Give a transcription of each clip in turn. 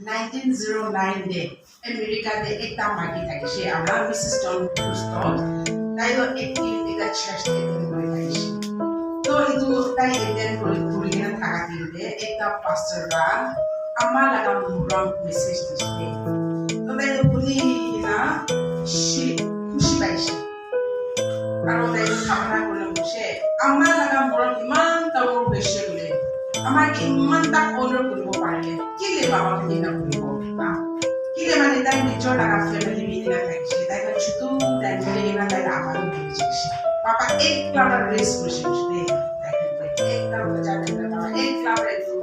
1909 de America de ekta magi thakise amra Mrs. John Brewster tai do 18 ega church de moi thakise to itu tai attend kori na thaka dile ekta pastor ra ama laga muram message dise to tai do kuni na shi khushi paise aro tai khamna kole bose ama laga muram iman tawor beshe bole আমাকে ইমানটা honour করব পারলে কি লে বাবা কে না করব বা কি লে মানে তাই নিজর লাগা ফ্যামিলি মিলে না থাকছে তাই না শুধু তাই মিলে না তাই আমার বুঝছিস বাবা এক ক্লাব রেস করছে তাই এক ক্লাব বাজাতে না বাবা এক ক্লাব রে তো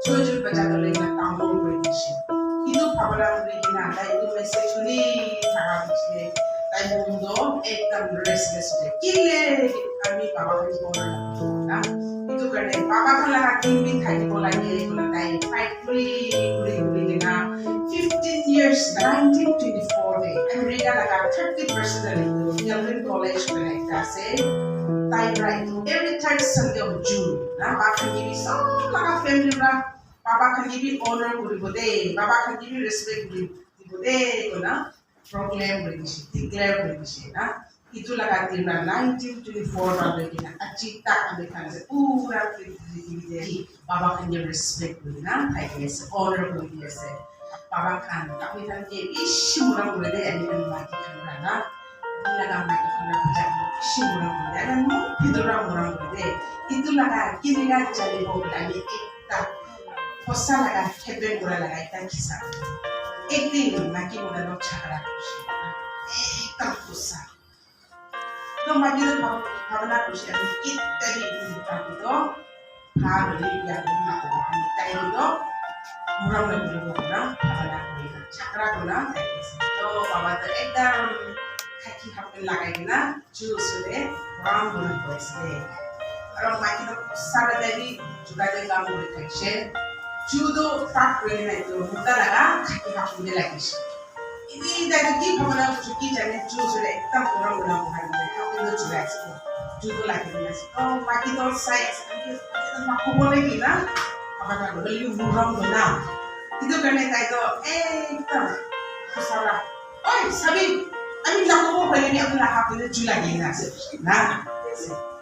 জোজুর বাজাতে লাগা তামল করে দিছে কিন্তু ভাবলা করে না তাই তো মেসেজ শুনি থাকা দিছে তাই বন্ধু একদম রেসলেস হয়ে কি লে আমি বাবা কে বললাম না itu karena papa kan lah kimi thaki bolage kola tai fight kuri na 15 years 1924 de America laga 30% dari Yale College connect ase tai right every third Sunday of June na papa kimi so laga family ra papa kan kimi honor kuri bode papa kan kimi respect kuri bode kola proclaim kuri declare kuri na itu laga tina 1924 rabe kina acita amekan se pura prithivi baba kan je respect na thai se honor kori se baba kan tapi kan ke ishura kore de ani kan maki kan na laga maki kan baja ishura kore de no pidura mura kore de itu laga kiniga jale bo ani ekta hosa laga khebe mura laga ekta kisa ekdin maki mura no chhara ekta hosa तो मागी तो भावना खुशी है इत्यादि इत्यादि तो भावले यानी मातो हम ताई तो मुराम लगे बोलना भावना कोई ना चक्रा को ना तो बाबा तो एकदम खाकी खापन लगाई ना जूस ले राम बोलने को इसलिए और मागी तो सारा देवी जुड़ा दे काम बोलते हैं शे जूदो फाक कोई ना तो मुद्दा लगा खाकी खापन दे लगी ini dari ki pamana kuki jane jus le tam orang udah bukan mereka itu juga ekspor juga lagi mas oh pagi to size aku boleh gila apa kan beli burung mana itu karena itu tam salah oi sabi ami laku mau beli ni aku nak apa itu juga lagi nasi nah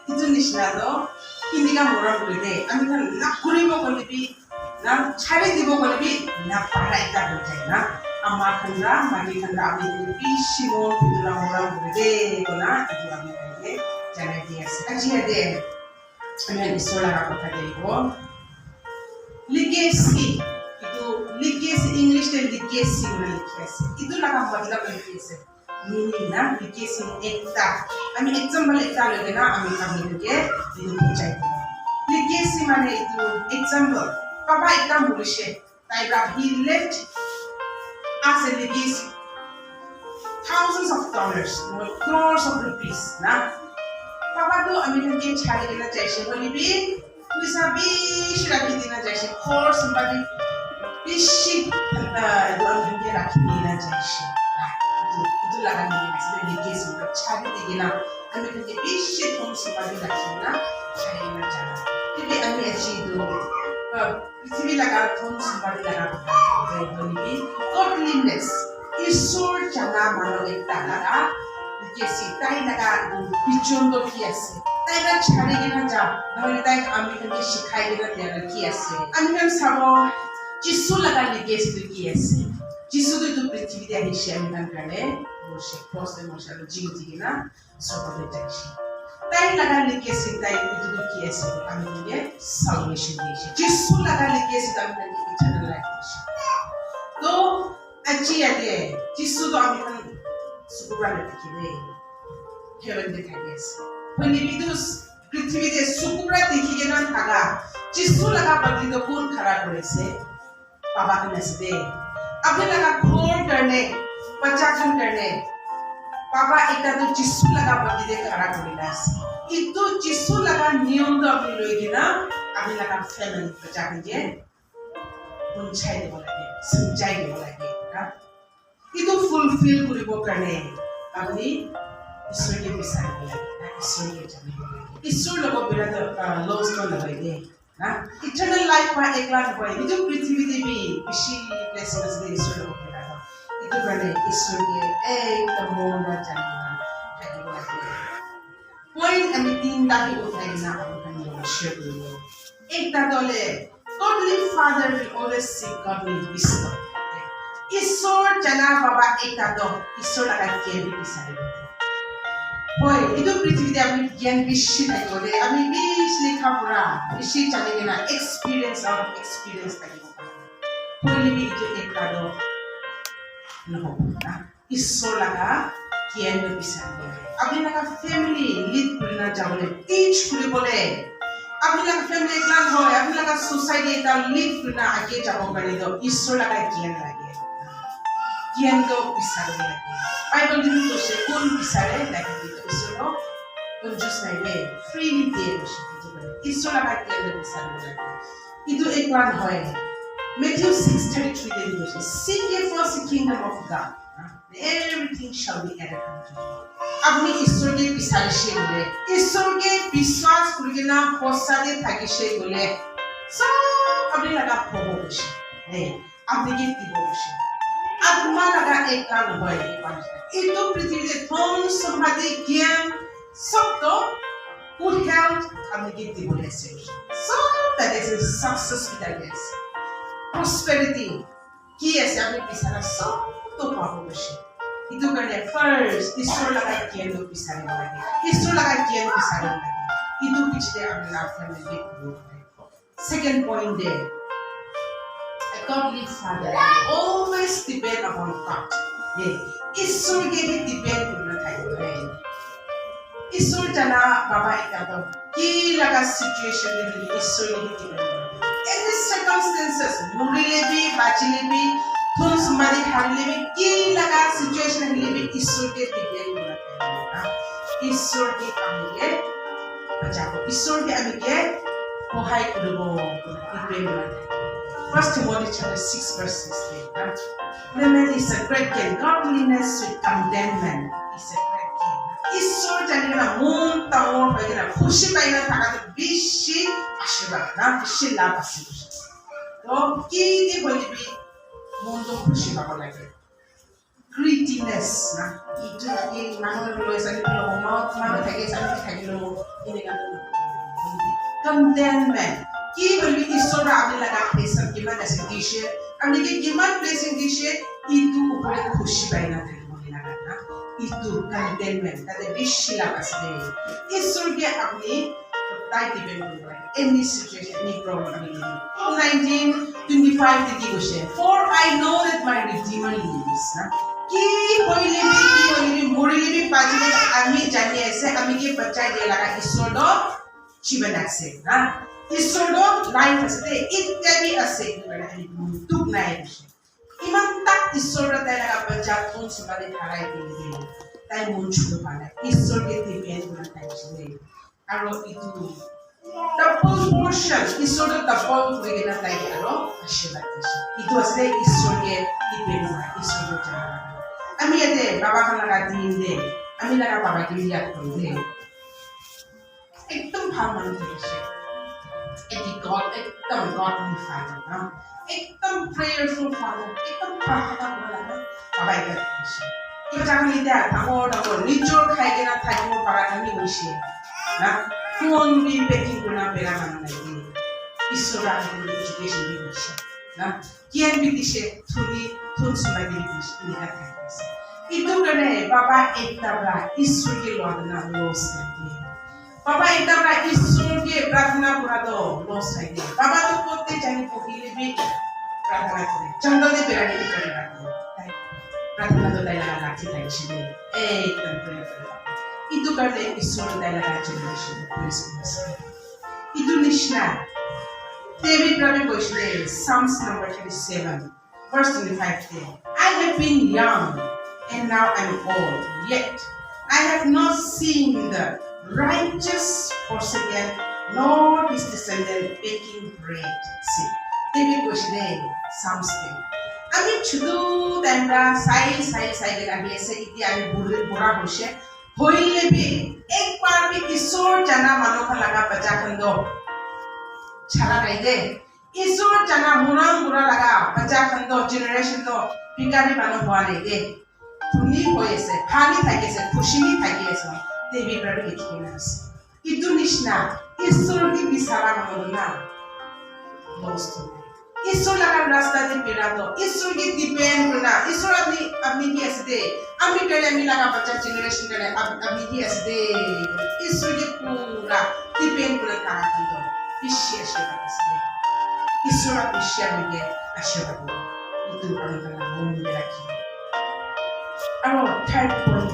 itu nisnado ini kan burung beli ami kan nak kuri mau beli nak cari di mau beli nak pakai tak boleh na amma kandra magi kandra abhi bishimo pidula mora bude kona itu abhi kande jana dia aji ade ami isola ka kotha deibo legacy itu legacy english te legacy na legacy itu laga matlab legacy meaning na legacy ekta ami example ekta lege na ami kami ke itu buchai legacy mane itu example papa ekta mulishe tai he left as a legacy thousands of dollars crores of rupees na papa to american ke chhadi dena chaise boli bi puisa bish rakhi dena chaise course bali bishi don ke rakhi dena chaise itu laga ni legacy ka chhadi dena american ke bishi course bali rakhi na chaise na jana kile ami achi do पृथ्वी लगा थोन संभाली लगा जय बलिबी godliness ईश्वर जना मानो एकता लगा जैसे ताई लगा बिचोंदो कियासे ताई ना छाड़ी के ना जा नवले ताई अमेरिकन के शिखाई के ना तेरा कियासे अमेरिकन साबो जिसु लगा लिगेस तो कियासे जिसु तो पृथ्वी दे हिस्से अमेरिकन करने वो शे क्रॉस दे मोशल जीवती के ना सोपो दे जाइए ताई लगा लेकेसी ताई itu tuh kiasi kami punya salvation dishi jisu laga lekesi kami punya eternal life dishi to aji ade jisu to kami kan sukura dekhibe heaven dekhibe pani bidus prithvi de sukura dekhige na thaga jisu laga badli to kon khara koreche baba kan asde apne laga ghor karne bacha khan karne पापा एकटा तो जिसु लगा बदली दे खड़ा करिला इतो जिसु लगा नियम तो अपनी लोई ना अपनी लगा फैमिली बचा के उनछाई दे बोलागे समझाई दे बोलागे ना इतो फुलफिल करिबो करने अपनी ईश्वर के विषय बोलागे ना ईश्वर के जाने ईश्वर लोग बिना तो लॉस तो लगाई दे ना इटर्नल लाइफ मा एकला नहय इदु पृथ्वी देवी बिसि ब्लेसिंग्स दे ईश्वर होखेला इदु माने ईश्वर के एकदम मोना जाना थाकिबो लागे पॉइंट आमी तीनटा ही उठाइना आमी शेयर करियो एकटा दले godly father will always seek godly wisdom ईश्वर जना बाबा एकटा द ईश्वर लागा ज्ञान बिसारिबो হয় ইদু পৃথিবীতে আমি জ্ঞান বেশি থাকলে আমি বেশি লেখাপড়া বেশি জানি না এক্সপেরিয়েন্স থাকিব হইলে ইদু একটা দ নহব না ঈশ্বর লাগা জ্ঞান বিচাৰিব আপনি লাগা ফ্যামিলি লিড কৰি না যাবলে টিচ কৰিবলে আপনি লাগা ফ্যামিলি একলা হয় আপনি লাগা সোসাইটি এটা লিড কৰি না আগে যাব পাৰি দ ঈশ্বৰ লাগা জ্ঞান লাগে জ্ঞান তো বিচাৰিব লাগে বাইবেল দিন কৈছে কোন বিচাৰে লাগে ঈশ্বৰ কোন জুস নাইবে ফ্ৰিলি দিয়ে বসে ঈশ্বৰ লাগা জ্ঞান বিচাৰিব লাগে ইদু একলান হয় Matthew 6:33 there is seek ye first the kingdom of God everything shall be added unto you আপনি ঈশ্বরকে বিচাৰিছে বলে ঈশ্বৰকে বিশ্বাস কৰি না পছাদে থাকিছে বলে সব আপনি লাগা হব বসে আপনি কি দিব বসে আত্মা লাগা একলা নহয় ইটো পৃথিবীতে ধন সম্পত্তি জ্ঞান সব তো good health আপনি কি দিব বলেছে সব that is success with us prosperity কি আছে আপনি বিচাৰা সব তো পাব বসে ইটো কাৰণে ফাৰ্স্ট ঈশ্বৰ লাগা জ্ঞান বিচাৰিব লাগে ঈশ্বৰ লাগা জ্ঞান বিচাৰিব লাগে ইটো পিছতে আমি লাভ family second point there a godly father always depend upon God ঈশ্বর কে depend করনা থাকিবে ঈশ্বর জানা বাবা এটা তো কি লাগা সিচুয়েশন এ ঈশ্বর কে depend any circumstances মরিলে বি বাঁচিলে বি ধন সম্পত্তি হারিলে বি কি লাগা সিচুয়েশন হলে বি ঈশ্বর কে depend করনা থাকিবে ঈশ্বর কে আমি বাঁচাবো ঈশ্বর কে আমি কে সহায় কৰিব depend করনা 1 Timothy chapter 6 verse 16 Women is a great gain. Godliness with contentment is a great gain. ঈশ্বর জানি না মন তামর হয়ে না খুশি পাই না থাকাতে বেশি আশীর্বাদ না বেশি লাভ আছে তো কি দিয়ে বলবি মন তো খুশি পাব লাগে গ্রিটিনেস না ইটো এই মানুহ লৈ জানি মত মানুহ থাকে জানি থাকিলে এনেকা contentment কি বলবি ঈশ্বর আমি লাগা প্লেসার কিমান আছে দিছে আমি কি কিমান ব্লেসিং দিছে ইটো উপরে খুশি পাই না থাকিব লাগা না ইটো contentment তাতে বেশি লাভ আছে ঈশ্বরকে আপনি তাই দিবেন বলে any situation any problem আমি 19:25 থেকে বসে for I know that my redeemer lives না কি হইলে মরিলে বাঁচিলে আমি জানি আছে আমি কি বাঁচাই দিয়ে লাগা ঈশ্বর দ জীবন আছে না ঈশ্বর দ লাইফ আছে ইত্যাদি আছে দুঃখ নাই ইমান তাক ঈশ্বর তাই লাগা বাঁচা কোন সমাদে হারাই দিয়ে তাই মন ছোট পায় ঈশ্বরকে দিবেন না তাইছিলে আৰু ইটো ডাবল পোৰশন ঈশ্বৰ ডাবল কৰে না তাই আৰু আশীর্বাদ দিছে ইটো আছে ঈশ্বরকে দিবেন না ঈশ্বর জানা আমি এতে বাবা লাগা দিন দে আমি লাগা বাবা কে ইয়াদ করি দে একদম ভাল মানুষ আছে এটি গড একদম গডলি ফাদার না একদম প্রেয়ারফুল ফাদার একদম প্রার্থনা করা বাবা ইয়াদ করছে এটা আমি এটা ডাঙৰ নিজৰ খাইকে না থাকিব পাৰা আমি হৈছে না কোন বি পেকিং কৰা পেৰা মানুহ নাই ঈশ্বৰ আমাক এডুকেশ্যন দি দিছে না জ্ঞান দি দিছে থুলি থুল সমাই দি দিছে এটা খাইছে ইটো কাৰণে বাবা একটা ব্ৰা ঈশ্বৰকে লোৱা লছ দিয়ে বাবা একটা ব্ৰা ঈশ্বৰকে প্ৰাৰ্থনা কৰা দ লছ দিয়ে বাবা তো কৰতে জানি পহিলে বি প্ৰাৰ্থনা কৰে চন্দনে পেৰানি কৰে ৰাখে प्रार्थना तो दाइला लाची थाइसिने एकदम प्रेयरफुल इदु गर्ने ईश्वर दाइला लाची थाइसिने प्रेयरफुल इदु निश्ना David Prabhu बोइसले Psalms number 37 verse 25 there I have been young and now I am old yet I have not seen the righteous forsaken nor his descendant baking bread see David बोइसले Psalms আমি শুধু আমরা সাই আমি এসে ইতি আমি বুড়া বসে হইলে বি একবার বি ঈশ্বর জানা মানুষ লাগা বাজা খন্দ छाला नहीं दे ईश्वर जना मुराम मुरा लगा बच्चा खंडो जनरेशन तो पिकारी बानो हुआ नहीं दे पुनी होए से भानी थाके से खुशी थाके से देवी प्रभु लिखी ना itu nishna ईश्वर की बिसारा मनोना दोस्तों ईश्वर लगा रास्ता दे पेरा तो ईश्वर की डिपेंड करना ईश्वर अपनी की ऐसे दे अभी करे अभी लगा बच्चा जनरेशन करे अपनी की ऐसे दे ईश्वर के पूरा डिपेंड करना था तो विषय ऐसे ईश्वर विषय में आशीर्वाद itu adalah umum lagi और third point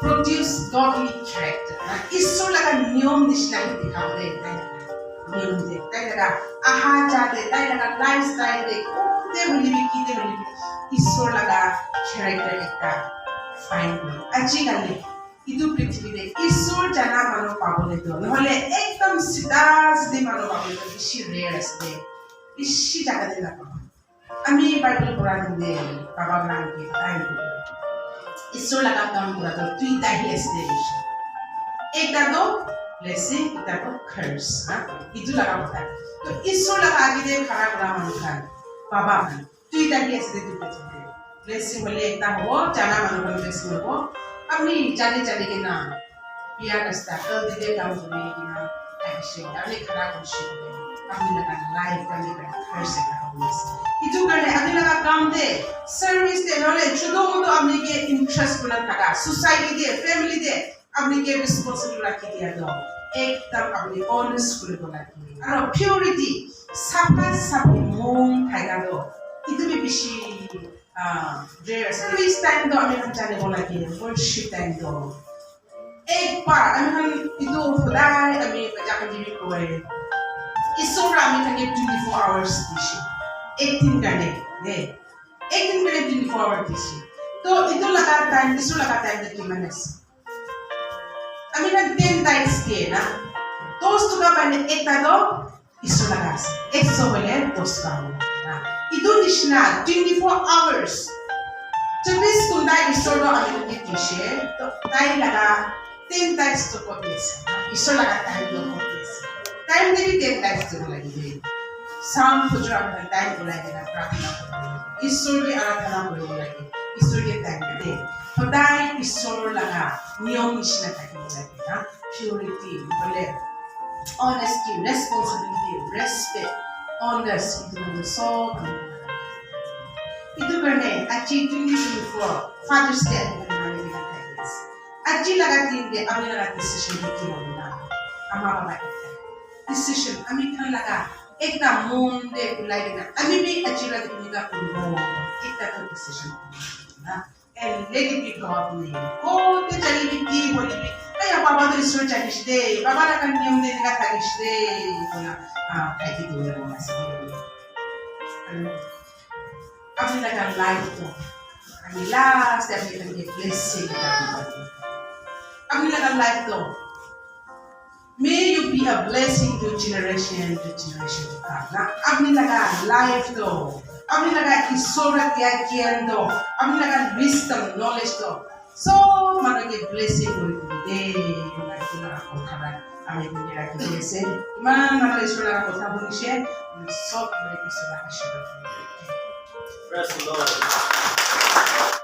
produce godly character. Nah, isu laga नियम निष्ठा ही दिखाओ दे, नियम दे, ताई लगा आहार जाते, ताई लगा lifestyle दे, कोते बोली भी कीते बोली भी, isu laga character एकता fine बोली. अच्छी गल्ले, itu पृथ्वी दे, isu जना मानो पावले तो, नहले एकदम सीधा सीधे मानो पावले तो, इसी rare दे, इसी जगह दे लगा. अमी बाइबल कुरान दे, बाबा नाम के ताई दे. ईश्वर लगा काम करा तो दुईटा ही एस्टेशन एक तो ब्लेसिंग एक तो कर्स ना इतु लगा होता है तो ईश्वर लगा आगे दे खड़ा करा मनखान बाबा मन दुईटा ही एस्टेशन दुईटा ब्लेसिंग बोले एक हो जाना मनोबल ब्लेसिंग हो अपनी जाने जाने के ना बिया रास्ता तो दीदे काम करने के ना ऐसे अपने खड़ा खुशी अपनी लगा लाइफ करने का कर्स का itu karena adila काम दे सर्विस दे नॉलेज चुदो मुदो अपने के इंटरेस्ट बुना था सोसाइटी दे फैमिली दे अपने के रिस्पांसिबिलिटी रखी दिया दो एकदम अपने ऑनेस्ट कुल बोला की और प्योरिटी साफा साफी मोम थायगा दो itu भी बिशी सर्विस टाइम दो हमें हम जाने बोला की वर्शिप टाइम दो एक बार हमें itu खुदाई हमें बजा के जीवित कोई इसोरा हमें थके 24 hours दिशी 18 करने दे 18 करने 24 आवर दिशी तो itu लगा टाइम इसो लगा टाइम दे किमानेस अमी ना 10 टाइम्स के ना दोस्त का बने एक दो इसो लगा एक सौ बोले दोस्त का ना itu निशना 24 hours चौबीस घंटा इसो लो अमी के दिशे तो टाइम लगा 10 टाइम्स तो कोटेस इसो लगा टाइम तो कोटेस टाइम दे भी 10 टाइम्स तो लगी शाम को जो अपना टाइम बुलाएंगे ना प्रार्थना करेंगे ईश्वर की आराधना करेंगे ईश्वर के टाइम दे खुदाई ईश्वर लगा नियम निष्ठा करके बुलाएंगे ना प्योरिटी बोले ऑनेस्टी रेस्पॉन्सिबिलिटी रेस्पेक्ट ऑनर्स इतना सब itu करने अच्छी 2024 फादर्स डे बनाने के लिए अच्छी लगा दिन दे अभी लगा डिसीजन की होना हमारा बात डिसीजन अभी खान लगा एक ना मोन दे बुलाएंगे ना अभी भी अच्छी लगी निका कुलो एक तो डिसीजन ना and let it be godly को ते चली भी बोली भी अरे बाबा तो ईश्वर चाहिए दे बाबा ना कर नियम दे निका चाहिए दे बोला काय की दूर रहना चाहिए अभी लगा लाइफ तो अभी लास्ट अभी तक ये ब्लेसिंग अभी लगा लाइफ तो May you be a blessing to generation to come. Na abni laga life do, abni laga isora kya kian do, abni laga wisdom knowledge do. So mana ke blessing kori de, mana ke laga kotha ba, ami ke laga ke blessing. Mana isora laga kotha boni she, so kore isora ashirwad. Praise the Lord.